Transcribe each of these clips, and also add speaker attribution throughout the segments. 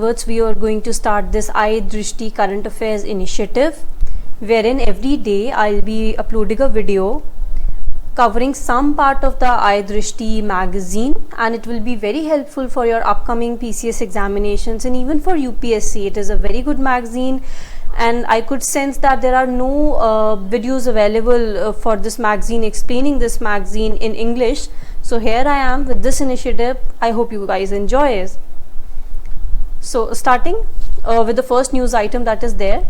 Speaker 1: onwards we are going to start this iDrishti current affairs initiative, wherein every day I'll be uploading a video covering some part of the iDrishti magazine, and it will be very helpful for your upcoming PCS examinations and even for UPSC. It is a very good magazine, and I could sense that there are no videos available for this magazine, explaining this magazine in English. So here I am with this initiative. I hope you guys enjoy it. So starting with the first news item that is there,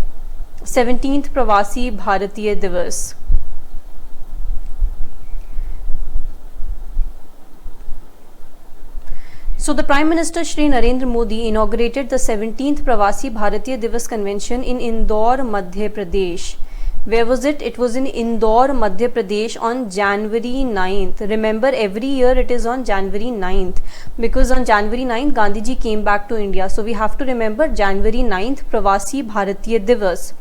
Speaker 1: 17th Pravasi Bharatiya Divas. So the Prime Minister Shri Narendra Modi inaugurated the 17th Pravasi Bharatiya Divas Convention in Indore, Madhya Pradesh. Where was it? It was in Indore, Madhya Pradesh on January 9th. Remember, every year it is on January 9th because on January 9th Gandhi ji came back to India. So we have to remember January 9th Pravasi Bharatiya Divas.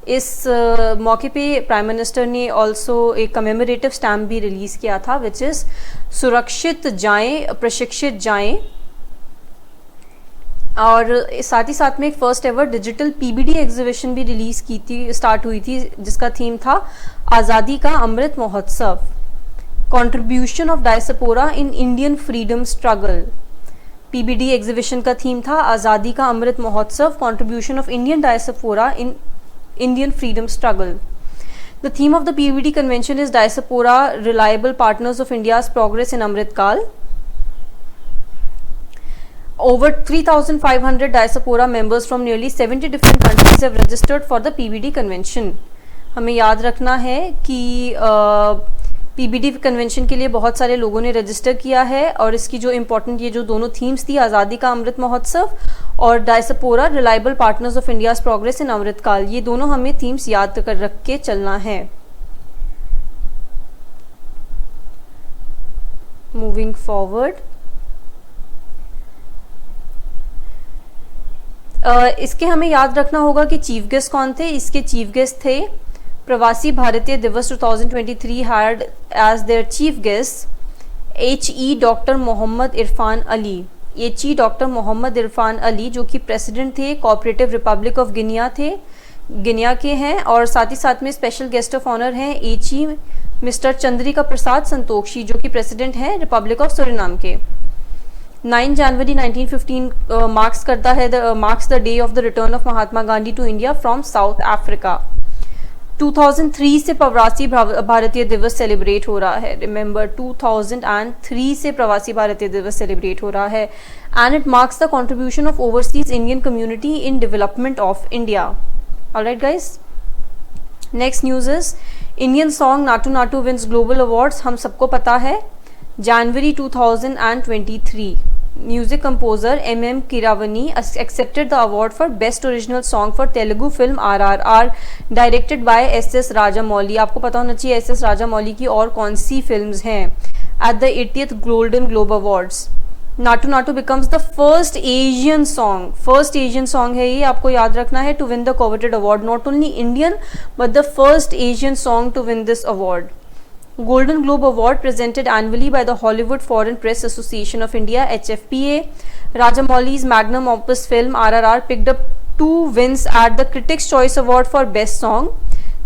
Speaker 1: इस मौके पे prime minister ने also एक commemorative stamp भी release किया था, which is सुरक्षित जाएं, प्रशिक्षित जाएं, और साथ ही साथ में एक first ever digital PBD exhibition भी रिलीज की थी, स्टार्ट हुई थी, जिसका थीम था आज़ादी का अमृत महोत्सव, contribution of diaspora in Indian freedom struggle. PBD exhibition का थीम था आज़ादी का अमृत महोत्सव, contribution of Indian diaspora in Indian freedom struggle. The theme of the PBD convention is Diaspora, reliable partners of India's progress in Amrit Kal. Over 3,500 diaspora members from nearly 70 different countries have registered for the PBD convention. हमें याद रखना है कि PBD convention के लिए बहुत सारे लोगों ने रजिस्टर किया है, और इसकी जो इम्पोर्टेंट ये जो दोनों थीम्स थी, आज़ादी का अमृत महोत्सव और diaspora, reliable partners of India's progress in Amrit Kaal, ये दोनों हमें थीम्स याद कर रख के चलना है। मूविंग फॉरवर्ड, इसके हमें याद रखना होगा कि चीफ गेस्ट कौन थे। इसके चीफ गेस्ट थे प्रवासी भारतीय दिवस 2023 had as their chief guest HE doctor Mohamed Irfaan Ali. HE doctor Mohamed Irfaan Ali जो कि प्रेसिडेंट थे कोऑपरेटिव रिपब्लिक ऑफ गिनिया के हैं, और साथ ही साथ में स्पेशल गेस्ट ऑफ ऑनर हैं HE मिस्टर चंद्रिका प्रसाद संतोषी जो कि प्रेसिडेंट हैं रिपब्लिक ऑफ सूरीनाम के। 9 January 1915 marks the day of the return of Mahatma Gandhi to India from South Africa. 2003 से प्रवासी भारतीय दिवस सेलिब्रेट हो रहा है। रिमेंबर 2003 से प्रवासी भारतीय दिवस सेलिब्रेट हो रहा है, and it marks the contribution of overseas Indian community in development of India. Alright guys, next news is Indian song Naatu Naatu wins global awards. हम सबको पता है जनवरी 2023 music composer MM Keeravani accepted the award for best original song for Telugu film RRR directed by SS Rajamouli। आपको पता होना चाहिए SS Rajamouli की और कौन सी फिल्म्स हैं। At the 80th Golden Globe Awards, Naatu Naatu becomes the first Asian song है ये, आपको याद रखना है, to win the coveted award, not only Indian but the first Asian song to win this award। Golden Globe Award presented annually by the Hollywood Foreign Press Association of India HFPA. Rajamouli's magnum opus film RRR picked up 2 wins at the Critics Choice Award for Best Song।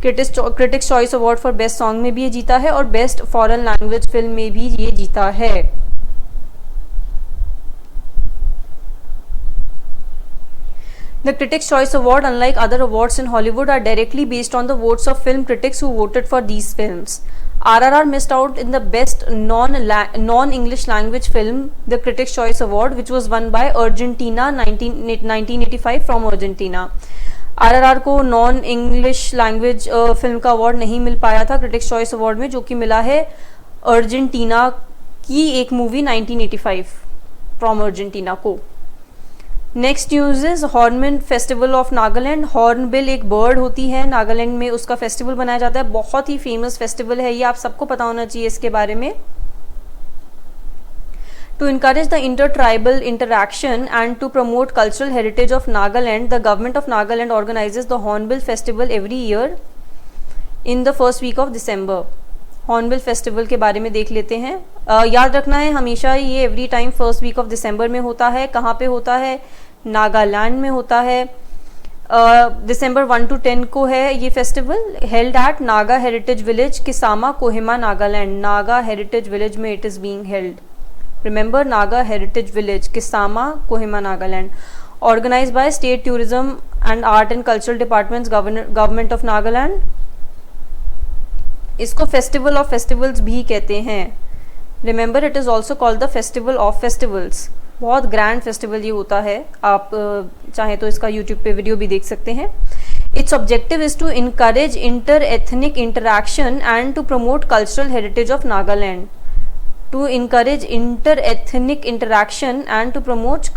Speaker 1: Critics Choice Award for Best Song में भी ये जीता है, और Best Foreign Language Film में भी ये जीता है। The Critics Choice Award, unlike other awards in Hollywood, are directly based on the votes of film critics who voted for these films. RRR missed out in the best non-English language film, the Critics Choice Award, which was won by Argentina 1985 from Argentina। RRR को non English language film का award नहीं मिल पाया था critics choice award में, जो कि मिला है अर्जेंटीना की एक मूवी 1985 फ्रॉम अर्जेंटीना को। Next news is hornbill festival of Nagaland. Hornbill एक बर्ड होती है, नागालैंड में उसका फेस्टिवल बनाया जाता है, बहुत ही फेमस फेस्टिवल है ये, आप सबको पता होना चाहिए इसके बारे में। To encourage the inter-tribal interaction and to promote cultural heritage of Nagaland, the government of Nagaland organizes the Hornbill Festival every year in the first week of December. Hornbill festival के बारे में देख लेते हैं। याद रखना है हमेशा ये every time first week of दिसंबर में होता है। कहाँ पे होता है? नागालैंड में होता है। दिसंबर 1 to 10 को है ये festival, held at Naga Heritage Village Kisama Kohima Nagaland. Naga Heritage Village में it is being held, remember Naga Heritage Village Kisama Kohima Nagaland. Organised by state tourism and art and cultural departments, government of Nagaland. इसको फेस्टिवल ऑफ फेस्टिवल्स भी कहते हैं, remember it is also called the festival of festivals. बहुत grand festival ये होता है, आप चाहे तो इसका यूट्यूब पे वीडियो भी देख सकते हैं। Its objective is to encourage inter ethnic interaction and to promote cultural heritage of Nagaland. To encourage inter ethnic interaction and to promote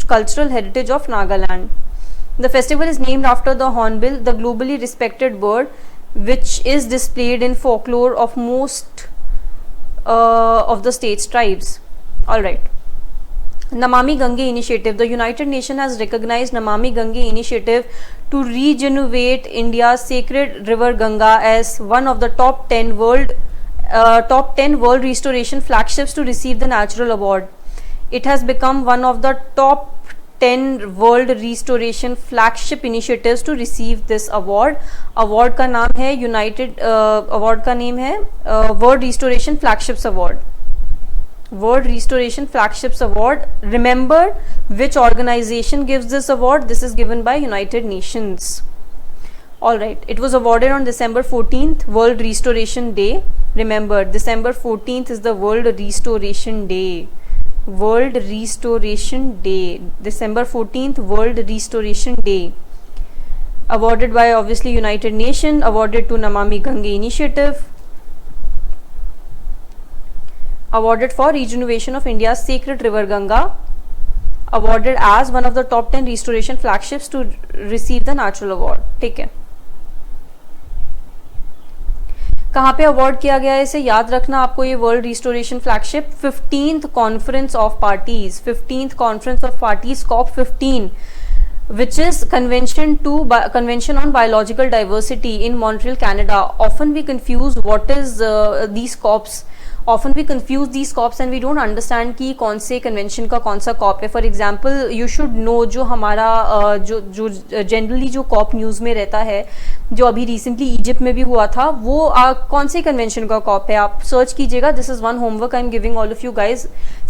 Speaker 1: cultural heritage of Nagaland. The festival is named after the hornbill, the globally respected bird which is displayed in folklore of most of the state's tribes. All right. Namami Gange initiative. The United Nations has recognized Namami Gange initiative to regenerate India's sacred river Ganga as one of the top 10 world restoration flagships to receive the natural award. It has become one of the top 10 world restoration flagship initiatives to receive this award. Award का नाम है award का name है world restoration flagships award. World restoration flagships award, remember which organisation gives this award? This is given by United Nations. All right, it was awarded on December 14th, world restoration day. Remember December 14th is the world restoration day. World Restoration Day, December 14th, World Restoration Day. Awarded by obviously United Nations, awarded to Namami Gange initiative, awarded for regeneration of India's sacred river Ganga, awarded as one of the top 10 restoration flagships to receive the natural award. ठीक है, कहाँ पे award किया गया है इसे याद रखना आपको। ये world restoration flagship 15th conference of parties, 15th conference of parties COP15, which is convention on biological diversity in Montreal, Canada. Often we confuse what is these COPs. Often we confuse these COPs and we don't understand कि कौन से convention का कौन सा COP है। For example you should no, जो हमारा जो जनरली जो COP न्यूज़ में रहता है, जो अभी रिसेंटली इजिप्ट में भी हुआ था, वो कौन से कन्वेंशन का COP है, आप सर्च कीजिएगा। This is one homework I am giving all of you guys.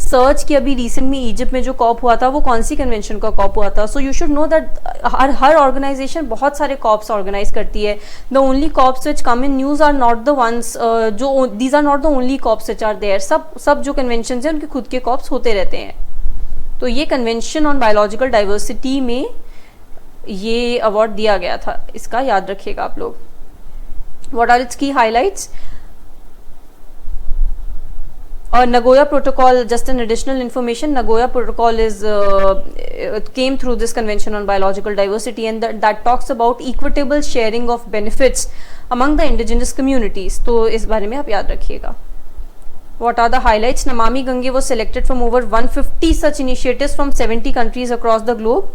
Speaker 1: Search कि अभी रिसेंट में इजिप्ट में जो COP हुआ था वो कौन सी कन्वेंशन का COP हुआ था। So you should know that हर ऑर्गेनाइजेशन बहुत सारे COPs ऑर्गेनाइज करती है। The only COPs which come in news are not the ones जो these are not the only COPs which are there. सब जो कन्वेंशन हैं उनके खुद के COPs होते रहते हैं। तो ये कन्वेंशन ऑन बायोलॉजिकल डाइवर्सिटी में ये अवार्ड दिया गया था, इसका याद रखिएगा आप लोग। व्हाट आर इट्स की हाइलाइट्स? और Nagoya Protocol, just an additional information, Nagoya Protocol is came through this Convention on Biological Diversity, and that talks about equitable sharing of benefits among the indigenous communities. तो इस बारे में आप याद रखिएगा। What are the highlights? Namami Gange was selected from over 150 such initiatives from 70 countries across the globe.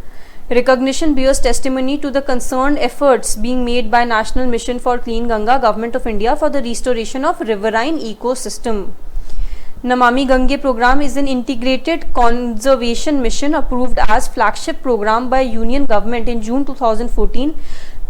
Speaker 1: Recognition bears testimony to the concerned efforts being made by National Mission for Clean Ganga, Government of India, for the restoration of riverine ecosystem. Namami Gange program is an integrated conservation mission approved as flagship program by Union Government in June 2014.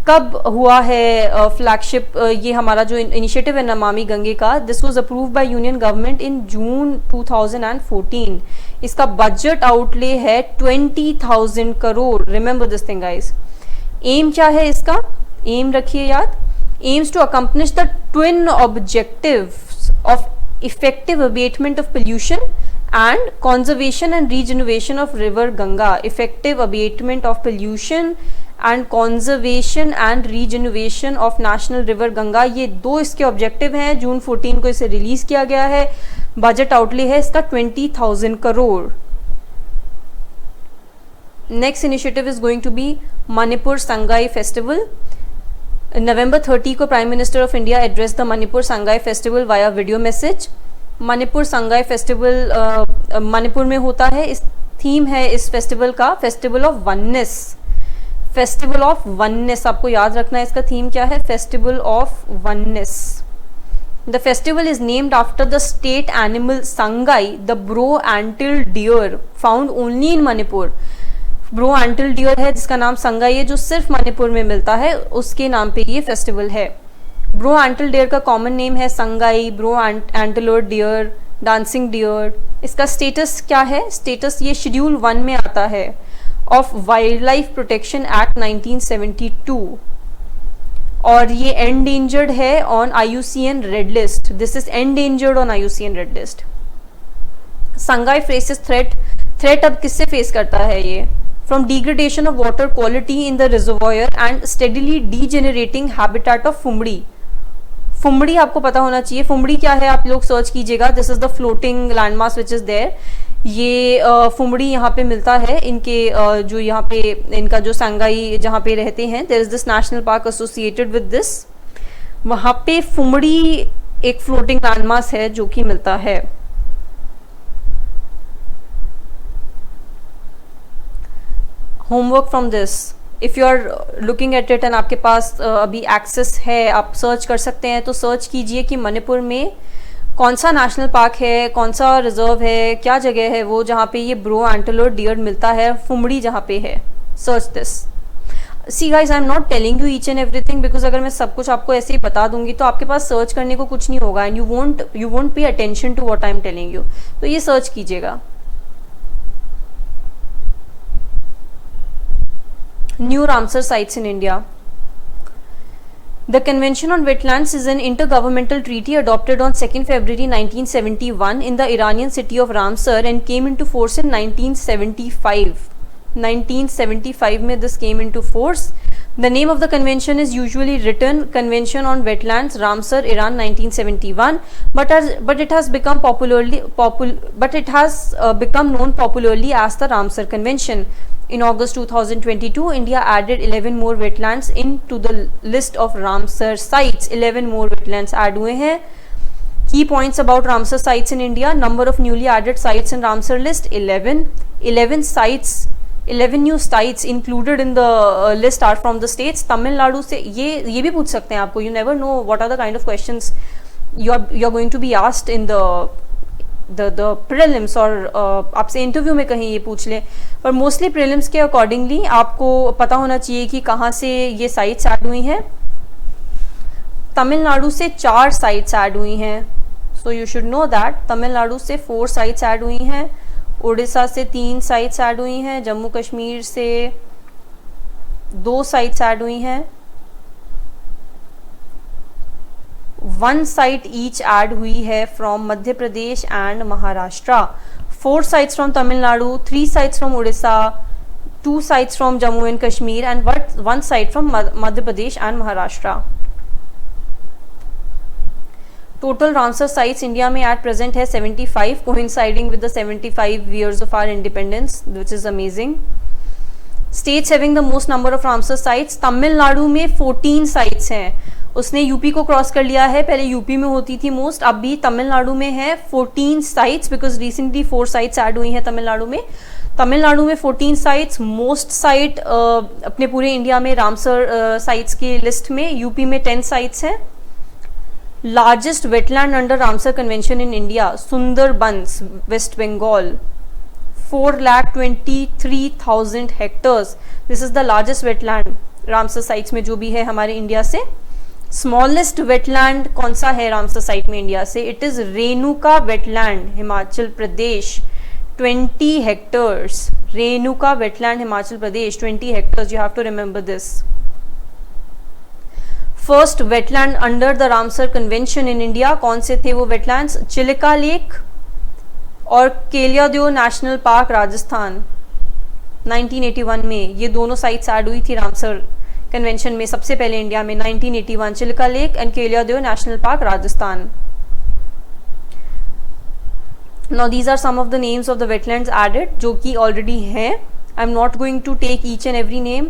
Speaker 1: कब हुआ है flagship ये हमारा जो initiative है नमामि गंगे का? This was approved by union government in June 2014। इसका budget outlay है 20,000 crore. Remember this thing guys. Aim क्या है इसका? एम रखिए याद। Aims to accomplish the twin objectives of effective abatement of pollution and conservation and regeneration of river Ganga. Effective abatement of pollution and conservation and regeneration of national river Ganga, ये दो इसके objective हैं। जून 14 को इसे release किया गया है। Budget outlay है इसका 20,000 crore. Next initiative is going to be Manipur Sangai festival. November 30 को prime minister of India address the Manipur Sangai festival via video message. Manipur Sangai festival Manipur में होता है। इस थीम है इस फेस्टिवल का festival of oneness. Festival of oneness आपको याद रखना है, इसका थीम क्या है? Festival of oneness. The festival is named after the state animal Sangai, the bro until deer found only in Manipur. Brow antler deer है जिसका नाम संगाई है, जो सिर्फ मणिपुर में मिलता है, उसके नाम पे ये फेस्टिवल है। ब्रो एंटल डियर का कॉमन नेम है Sangai, brow antler deer, dancing deer. इसका स्टेटस क्या है? स्टेटस ये शेड्यूल 1 में आता है of wildlife protection act 1972, और ये एंडेंजर्ड है on IUCN red list. This is endangered on IUCN red list. Sangai faces threat अब किससे फेस करता है ये? From degradation of water quality in the reservoir and steadily degenerating habitat of फुमड़ी। फुमड़ी आपको पता होना चाहिए, फुमड़ी क्या है आप लोग सर्च कीजिएगा। This is the floating landmass which is there. ये फुमड़ी यहाँ पे मिलता है, इनके जो यहाँ पे इनका जो संगाई जहाँ पे रहते हैं, there is this national park associated with this. वहाँ पे फुमड़ी एक फ्लोटिंग लैंडमास है जो कि मिलता है। Homework from this, if you are looking at it and आपके पास अभी एक्सेस है, आप सर्च कर सकते हैं, तो सर्च कीजिए कि मणिपुर में कौन सा नेशनल पार्क है, कौन सा रिजर्व है, क्या जगह है वो जहाँ पे ये ब्रो एंटलर डियर मिलता है, फुमड़ी जहाँ पे है। Search this. See guys, I am not telling you each and everything, because अगर मैं सब कुछ आपको ऐसे ही बता दूंगी तो आपके पास सर्च करने को कुछ नहीं होगा, and you won't pay attention to what I am telling you. तो ये सर्च कीजिएगा। New Ramsar sites in India. The Convention on Wetlands is an intergovernmental treaty adopted on 2nd February 1971 in the Iranian city of Ramsar and came into force in 1975. 1975 में this came into force. The name of the convention is usually written Convention on Wetlands, Ramsar, Iran, 1971, but it has become become known popularly as the Ramsar Convention. In August 2022, India added 11 more wetlands into the list of Ramsar sites. 11 more wetlands add हुए हैं। Key points about Ramsar sites in India: number of newly added sites in Ramsar list 11. 11 sites, 11 new sites included in the list are from the states. Tamil Nadu से ये भी पूछ सकते हैं आपको। You never know what are the kind of questions you are going to be asked in the prelims, और आपसे interview में कहीं ये पूछ ले, पर मोस्टली प्रीलिम्स के अकॉर्डिंगली आपको पता होना चाहिए कि कहाँ से ये साइट्स ऐड हुई हैं। तमिलनाडु से 4 साइट्स ऐड हुई हैं, सो you should know that. Tamil Nadu से 4 साइट्स ऐड हुई हैं, उड़ीसा से 3 साइट्स ऐड हुई हैं, जम्मू कश्मीर से 2 साइट्स ऐड हुई हैं, 1 साइट ईच ऐड हुई है from Madhya Pradesh and Maharashtra. 4 sites from Tamil Nadu, 3 sites from Odisha, 2 sites from Jammu and Kashmir, and 1 site from Madhya Pradesh and Maharashtra. Total Ramsar sites India में at present है 75, coinciding with the 75 years of our independence, which is amazing. States having the most number of Ramsar sites, Tamil Nadu में 14 sites हैं। उसने UP को cross कर लिया है, पहले यूपी में होती थी मोस्ट, अब भी तमिलनाडु में है 14 sites, because recently 4 sites add हुई हैं तमिलनाडु में। तमिलनाडु में 14 साइट्स, मोस्ट साइट अपने पूरे इंडिया में रामसर साइट्स की लिस्ट में। यूपी में 10 साइट्स हैं। Largest wetland under Ramsar convention in India, Sundarbans, West Bengal, 4,23,000 hectares. This is the largest wetland Ramsar sites में जो भी है हमारे इंडिया से। स्मॉलेस्ट वेटलैंड कौन सा है रामसर साइट में इंडिया से? It is Renuka wetland, Himachal Pradesh, 20 hectares. Renuka wetland, Himachal Pradesh, 20 hectares. You have to remember this. First wetland under the Ramsar convention in India, कौन से थे वो वेटलैंड्स? चिलिका लेक और केलियादेव नेशनल पार्क, राजस्थान, 1981 में। ये दोनों साइट्स ऐड हुई थी रामसर कन्वेंशन में सबसे पहले इंडिया में, 1981। Chilka lake and Keoladeo national park, Rajasthan. Now these are some of the names of the wetlands added जो कि ऑलरेडी हैं। I am not going to take each and every name,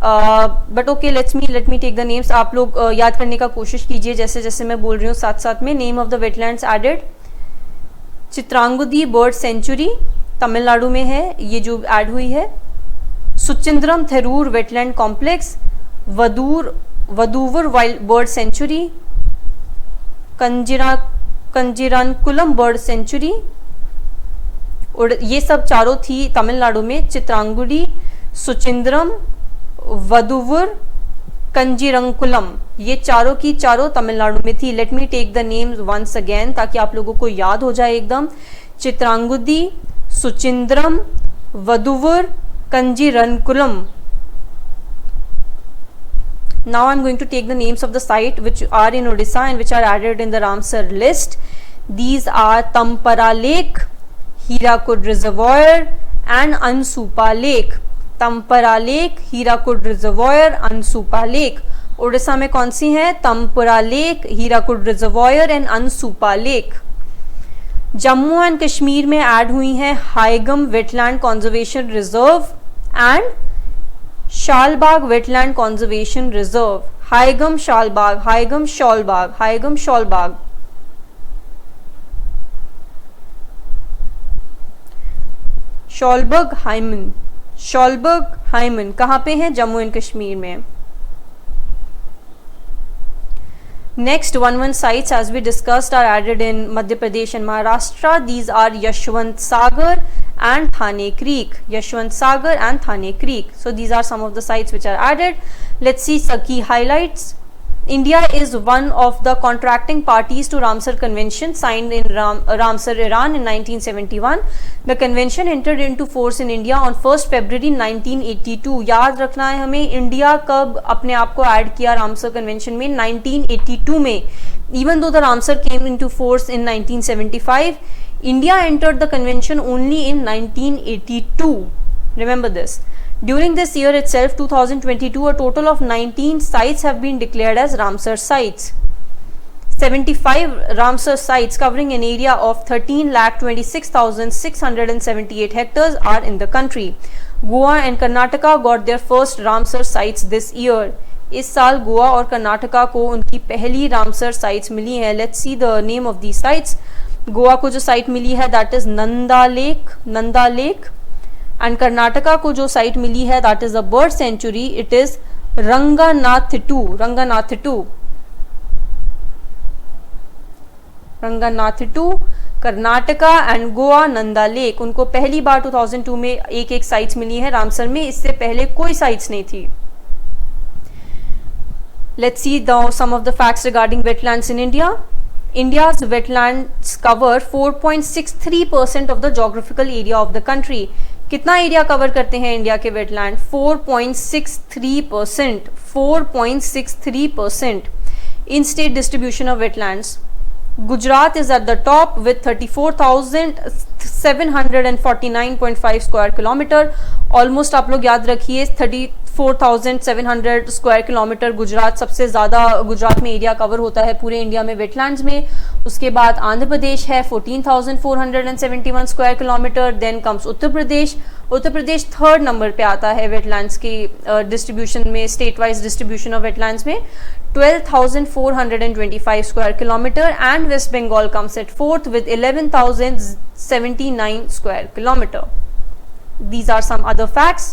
Speaker 1: but okay, let me take the names. आप लोग याद करने का कोशिश कीजिए जैसे जैसे मैं बोल रही हूँ साथ साथ में। Name of the wetlands added: Chitrangudi bird sanctuary, Tamil Nadu में है ये जो ऐड हुई है। Suchindram Theroor wetland complex, Vaduvur wild bird sanctuary, Kanjirankulam bird sanctuary, और ये सब चारों थी तमिलनाडु में। चित्रांगुडी सुचिंद्रम, वदुवुर, कंजीरंकुलम, ये चारों की चारों तमिलनाडु में थी। Let me take the names once again ताकि आप लोगों को याद हो जाए एकदम। Chitrangudi, Suchindram, वदुवुर, कंजीरंकुलम। Now I'm going to take the names of the site which are in Odisha and which are added in the Ramsar list. These are Tampara Lake, Hirakud Reservoir and Ansupa Lake. Tampara Lake, Hirakud Reservoir, Ansupa Lake. Odisha में कौन सी है? Tampara lake, Hirakud reservoir and Ansupa lake. Jammu and Kashmir में add हुई हैं Haigam wetland conservation reserve and Shallbugh wetland conservation reserve. Haigam Shallbugh, Haigam Shallbugh, Haigam Shallbugh. Shallbugh Haigam, Shallbugh Haigam कहां पे है? जम्मू एंड कश्मीर में। Next, 1 sites as we discussed are added in Madhya Pradesh and Maharashtra. These are Yashwant Sagar and Thane Creek. Yashwant Sagar and Thane Creek. So these are some of the sites which are added. Let's see some key highlights. India is one of the contracting parties to Ramsar Convention signed in Ramsar, Iran in 1971. The convention entered into force in India on 1st February 1982. याद रखना है हमें, India कब अपने आप को add किया Ramsar convention में? 1982 में। Even though the Ramsar came into force in 1975, India entered the convention only in 1982. Remember this. During this year itself, 2022, a total of 19 sites have been declared as Ramsar sites. 75 Ramsar sites covering an area of 13,26,678 hectares are in the country. Goa and Karnataka got their first Ramsar sites this year. इस साल गोवा और कर्नाटका को उनकी पहली Ramsar sites मिली है। Let's see the name of the sites. Goa को जो साइट मिली है that is Nanda lake, Nanda lake. And Karnataka को जो साइट मिली है that is a bird sanctuary, it is Ranganathittu, Ranganathittu, Ranganathittu. Karnataka and Goa Nanda lake, उनको पहली बार 2002 में एक एक साइट्स मिली है रामसर में, इससे पहले कोई साइट्स नहीं थी। Let's see some of the facts regarding wetlands in India. India's wetlands cover 4.63% of the geographical area of the country. कितना एरिया कवर करते हैं इंडिया के wetland? 4.63%, 4.63%। In state distribution of wetlands, Gujarat is at the top width 34,749.5 square kilometre. Almost आप लोग याद रखिए 34,700 square kilometre Gujarat सबसे ज्यादा, गुजरात में एरिया कवर होता है पूरे इंडिया में वेटलैंड्स में। उसके बाद आंध्र प्रदेश है 14,471 square kilometre. Then comes Uttar Pradesh. Uttar Pradesh third number पे आता है वेटलैंड्स की डिस्ट्रीब्यूशन में, state wise distribution of wetlands में 12,425 square kilometre. And West Bengal comes at fourth with 11,079 square kilometre. These are some other facts.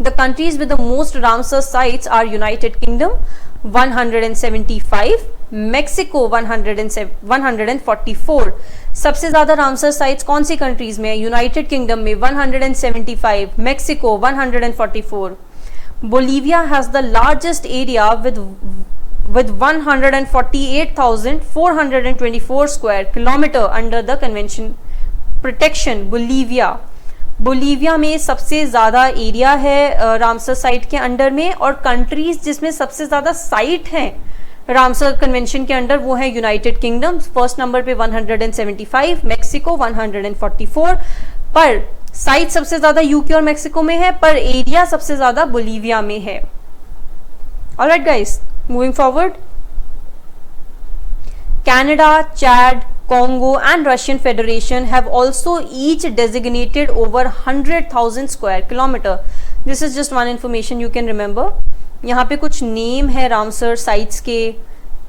Speaker 1: The countries with the most Ramsar sites are United Kingdom 175, Mexico 144। सबसे ज्यादा Ramsar sites कौन सी countries में है? United kingdom में 175, Mexico 144। Bolivia has the largest area with 148,424 square kilometre under the convention protection. Bolivia में सबसे ज्यादा area है रामसर साइट के अंडर में, और कंट्रीज जिसमें सबसे ज्यादा साइट है रामसर कन्वेंशन के अंडर वो है यूनाइटेड किंगडम फर्स्ट नंबर पे 175, मेक्सिको 144। पर साइट सबसे ज्यादा यूके और मेक्सिको में है, पर एरिया सबसे ज्यादा बोलीविया में है। Alright guys, moving forward, Canada, Chad, Congo and Russian Federation have also each designated over 100,000 square kilometer. This is just one information you can remember. यहाँ पे कुछ नेम है रामसर साइट्स के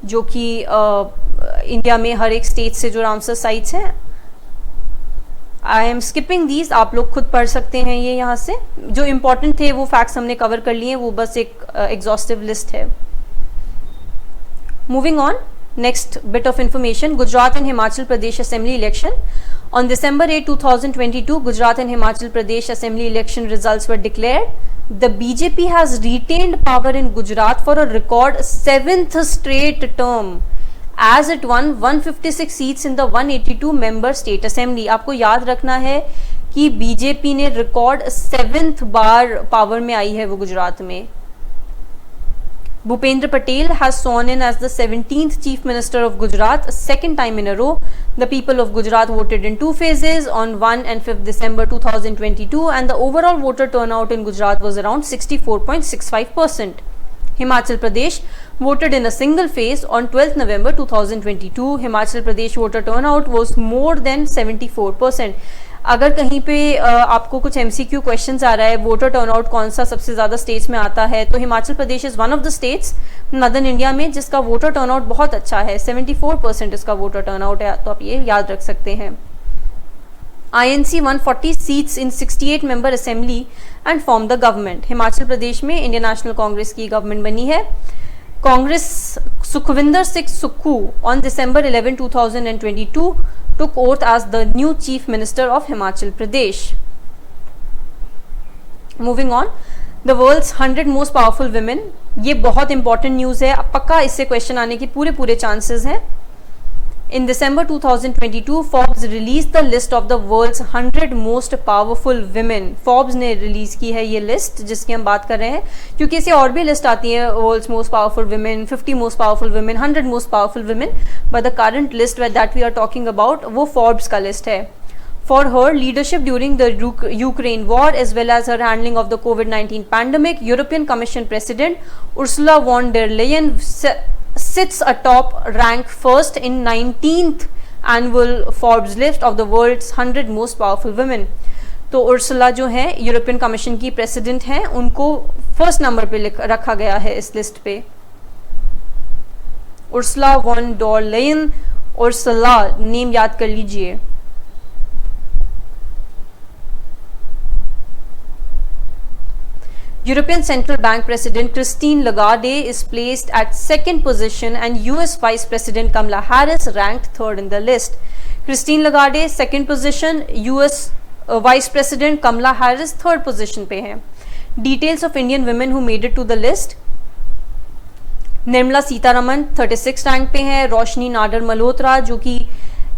Speaker 1: जो कि इंडिया में हर एक स्टेट से जो रामसर साइट्स हैं। आई एम स्किपिंग दीज, आप लोग खुद पढ़ सकते हैं ये यहाँ से। जो इम्पोर्टेंट थे वो फैक्ट्स हमने कवर कर लिए, वो बस एक एग्जॉस्टिव लिस्ट है। Moving on, next bit of information, Gujarat and Himachal Pradesh assembly election. On December 8, 2022, Gujarat and Himachal Pradesh Assembly election results were declared. The BJP has retained power in Gujarat for a record 7th straight term as it won 156 seats in the 182 member state assembly. आपको याद रखना है कि BJP ने record 7th बार power में आई है वो गुजरात में. Bhupendra Patel has sworn in as the 17th Chief Minister of Gujarat, second time in a row. The people of Gujarat voted in 2 phases on 1 and 5th December 2022 and the overall voter turnout in Gujarat was around 64.65%. Himachal Pradesh voted in a single phase on 12th November 2022. Himachal Pradesh voter turnout was more than 74%. अगर कहीं पे आपको कुछ MCQ questions आ रहा है voter turnout कौन सा सबसे ज्यादा स्टेट्स में आता है, तो Himachal Pradesh is one of the states northern India में जिसका वोटर टर्नआउट बहुत अच्छा है. 74% इसका वोटर टर्नआउट है, तो आप ये याद रख सकते हैं. INC won 40 seats in 68 member assembly and formed the government. Himachal Pradesh में इंडियन नेशनल कांग्रेस की गवर्नमेंट बनी है. Congress Sukhvinder Singh Sukhu on December 11, 2022 took oath as the new chief minister of Himachal Pradesh. Moving on, the world's 100 most powerful women. ये बहुत important news है, पक्का इससे question आने की पूरे चांसेस हैं. In December 2022, Forbes released the list of the world's 100 most powerful women. Forbes ने रिलीज की है ये लिस्ट जिसकी हम बात कर रहे हैं, क्योंकि इसे और भी लिस्ट आती है world's most powerful women, 50 most powerful women, 100 most powerful women. But the current list that we are talking about वो Forbes का लिस्ट है. For her leadership during the Ukraine war as well as her handling of the COVID-19 pandemic, European Commission President Ursula von der Leyen sits atop rank first in 19th annual Forbes list of the world's 100 most powerful women. तो Ursula जो है European commission की president हैं, उनको first number पे रखा गया है इस लिस्ट पे. Ursula von der Leyen, Ursula name याद कर लीजिए. European Central Bank President Christine Lagarde is placed at second position and US Vice President Kamala Harris ranked third in the list. Christine Lagarde second position, US Vice President Kamala Harris third position पे हैं. Details of Indian women who made it to the list. Nirmala Sitharaman 36 rank पे हैं. रोशनी नाडर मल्होत्रा जो कि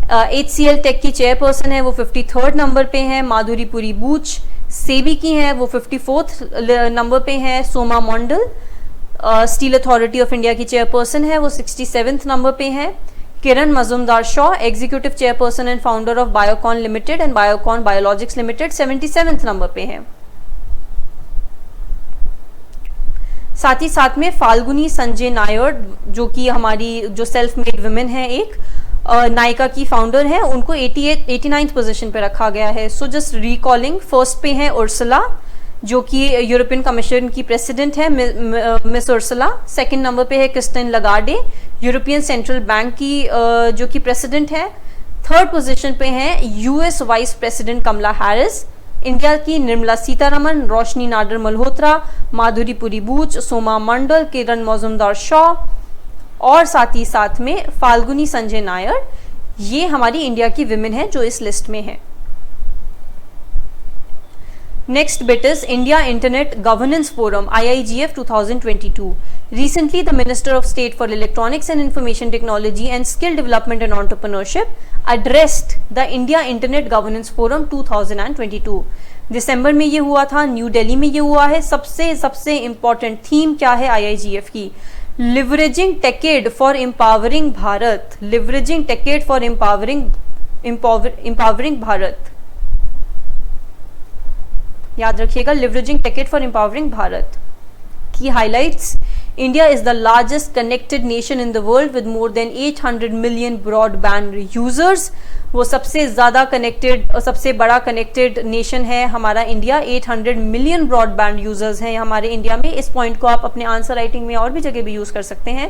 Speaker 1: HCL take की chairperson है वो 53rd number पे हैं. माधुरी पुरी बूच सेबी की हैं वो 54th नंबर पे हैं. Soma Mondal steel authority of India की चेयरपर्सन है वो 67th नंबर पे हैं. Kiran Mazumdar Shaw executive chairperson and founder of Biocon limited and Biocon biologics limited 77th number पे हैं. साथ ही साथ में फाल्गुनी संजय नायर जो कि हमारी जो सेल्फ मेड वुमेन है एक नायका की फाउंडर है, उनको 89th पोजीशन पे रखा गया है. सो जस्ट रिकॉलिंग, फर्स्ट पे है उर्सुला जो कि यूरोपियन कमीशन की प्रेसिडेंट है मिस उर्सुला. सेकंड नंबर पे है Christine Lagarde European central bank की जो कि प्रेसिडेंट है. थर्ड पोजीशन पे है US vice president Kamala Harris. India की निर्मला सीतारमन, रोशनी नाडर मल्होत्रा, माधुरी पुरी बूच, सोमा मंडल, किरण मजुमदार शॉ और साथ ही साथ में फाल्गुनी संजय नायर, ये हमारी इंडिया की विमेन है जो इस लिस्ट में है. Next bit is India internet governance forum IIGF 2022. Recently, the Minister of State for Electronics and Information Technology and Skill Development and Entrepreneurship addressed the India Internet Governance Forum 2022. दिसंबर में ये हुआ था, new Delhi में ये हुआ है. सबसे इंपॉर्टेंट थीम क्या है IIGF की? Leveraging टेकेड for empowering Bharat. Leveraging टेकेड for empowering Bharat, याद रखिएगा. लिवरेजिंग टेकेड फॉर एम्पावरिंग भारत की highlights. India is the largest connected nation in the world with more than 800 million broadband users. वो सबसे ज़्यादा कनेक्टेड और सबसे बड़ा कनेक्टेड नेशन है हमारा इंडिया. 800 मिलियन ब्रॉडबैंड यूजर्स हैं हमारे इंडिया में. इस पॉइंट को आप अपने आंसर राइटिंग में और भी जगह भी यूज़ कर सकते हैं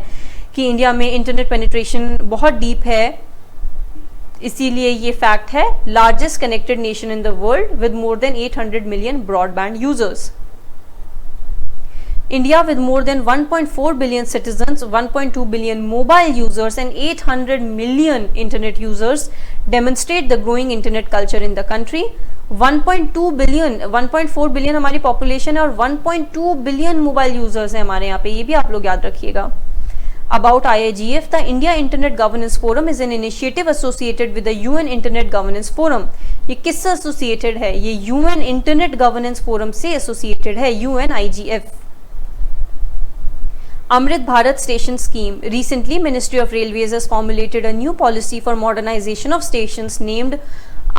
Speaker 1: कि इंडिया में इंटरनेट पेनिट्रेशन बहुत डीप है, इसीलिए ये फैक्ट है. Largest connected nation in the world with more than 800 million broadband users. India, with more than 1.4 billion citizens, 1.2 billion mobile users and 800 million internet users, demonstrate the growing internet culture in the country. 1.2 billion 1.4 billion हमारी population है और 1.2 billion mobile users हैं हमारे यहाँ पे, ये भी आप लोग याद रखिएगा. About IIGF, the India Internet Governance Forum is an initiative associated with the UN Internet Governance Forum. ये किससे एसोसिएटेड है? ये UN Internet Governance Forum से एसोसिएटेड है, UNIGF. Amrit Bharat Station Scheme. Recently, Ministry of Railways has formulated a new policy for modernization of stations named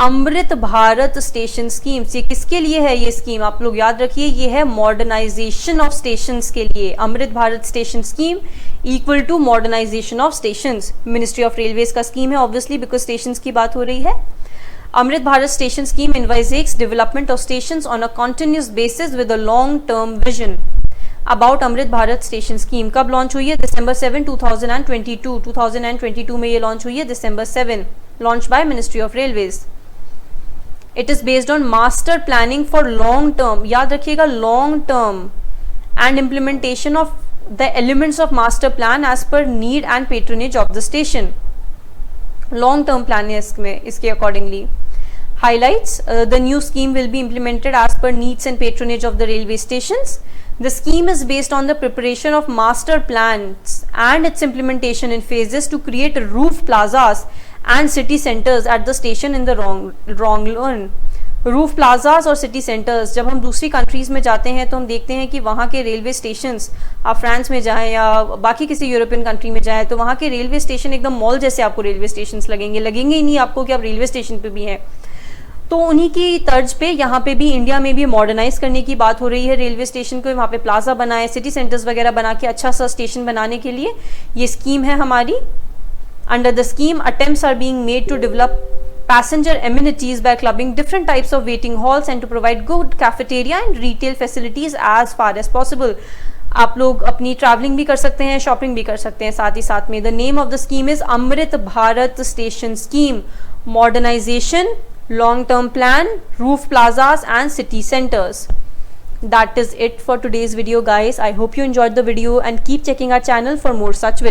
Speaker 1: Amrit Bharat station scheme. ये किसके लिए है? ये स्कीम आप लोग याद रखिए, ये है मॉडर्नाइजेशन ऑफ स्टेशंस के लिए. Amrit Bharat station scheme equal to modernization of stations. Ministry of railways का स्कीम है ऑब्वियसली, बिकॉज स्टेशंस की बात हो रही है. Amrit Bharat station scheme envisages development of stations on a continuous basis with a long term vision. About Amrit Bharat station scheme. कब launch हुई है? दिसंबर 7, 2022. 2022 में ये लॉन्च हुई है, दिसंबर 7. Launch by ministry of railways. It is based on master planning for long term. याद रखिएगा, long term and implementation of the elements of master plan as per need and patronage of the station. Long term plan है इसमें, इसके accordingly. Highlights: the new scheme will be implemented as per needs and patronage of the railway stations. The scheme is based on the preparation of master plans and its implementation in phases to create roof plazas and city centers at the station in the wrong run. Roof plazas और city centres. जब हम दूसरी countries में जाते हैं तो हम देखते हैं कि वहाँ के रेलवे स्टेशंस, आप फ्रांस में जाएं या बाकी किसी यूरोपियन कंट्री में जाएं तो वहाँ के रेलवे स्टेशन एकदम मॉल जैसे आपको रेलवे स्टेशंस लगेंगे ही नहीं आपको कि आप रेलवे स्टेशन पे भी हैं. तो उन्हीं की तर्ज पे यहाँ पे भी इंडिया में भी मॉडर्नाइज करने की बात हो रही है. रेलवे स्टेशन को वहाँ पे प्लाजा बनाए, सिटी सेंटर्स वगैरह बना के अच्छा सा स्टेशन बनाने के लिए ये स्कीम है हमारी. Under the scheme, attempts are being made to develop passenger amenities by clubbing different types of waiting halls and to provide good cafeteria and retail facilities as far as possible. आप लोग अपनी travelling भी कर सकते हैं, shopping भी कर सकते हैं साथ ही साथ में. The name of the scheme is Amrit Bharat station scheme. Modernization, long-term plan, roof plazas and city centers. That is it for today's video, guys. I hope you enjoyed the video and keep checking our channel for more such videos.